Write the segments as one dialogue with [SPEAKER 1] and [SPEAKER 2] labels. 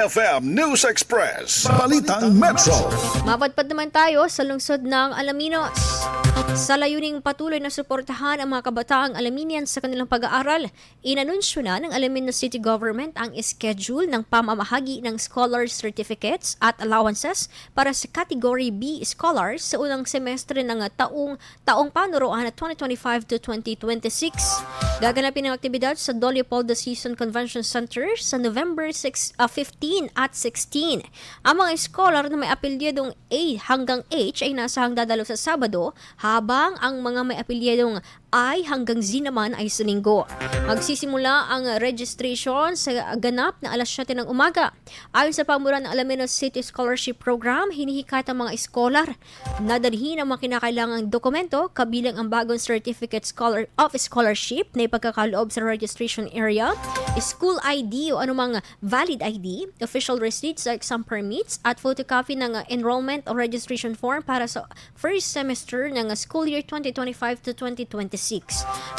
[SPEAKER 1] FM News Express, Balitang Metro.
[SPEAKER 2] Mapadpad naman tayo sa lungsod ng Alaminos. Sa layuning patuloy na suportahan ang mga kabataang Alaminians sa kanilang pag-aaral, inanunsyo na ng Alaminos City Government ang schedule ng pamamahagi ng Scholars Certificates at Allowances para sa Category B Scholars sa unang semestre ng taong panuruan na 2025 to 2026. Gaganapin ang aktibidad sa Don Leopoldo Season Convention Center sa November 15 at 16. Ang mga scholar na may apelyedong A hanggang H ay nasahang dadalo sa Sabado, habang ang mga may apelyedong I hanggang Z naman ay sa Linggo. Magsisimula ang registration sa ganap na alas 7 ng umaga. Ayon sa pamuran ng Alaminos City Scholarship Program, hinihikat ang mga scholar na dalhin ang mga kinakailangang dokumento kabilang ang bagong Certificate of Scholarship na ipagkakaloob sa registration area, school ID o anumang valid ID, official receipts sa exam permits at photocopy ng enrollment o registration form para sa first semester ng school year 2025 to 2026.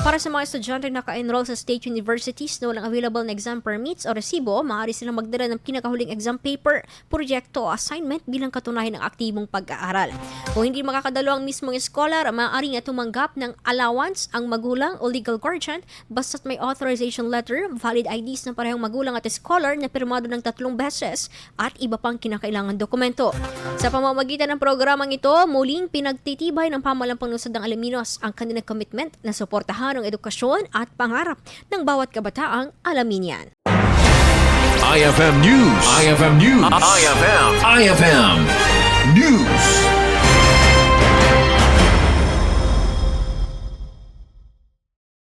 [SPEAKER 2] Para sa mga estudyante na naka-enroll sa state universities na walang available na exam permits o resibo, maaari silang magdala ng pinakahuling exam paper, proyekto o assignment bilang katunayan ng aktibong pag-aaral. Kung hindi makakadalo ang mismong scholar, maaaring tumanggap ng allowance ang magulang o legal guardian basta't may authorization letter, valid IDs ng parehong magulang at scholar na pirmado ng 3 beses at iba pang kinakailangan dokumento. Sa pamamagitan ng programang ito, muling pinagtitibay ng pamalampang lungsod ng Alaminos ang kanilang commitment na suportahan ang edukasyon at pangarap ng bawat kabataang Alaminian.
[SPEAKER 1] IFM News. IFM News. IFM News.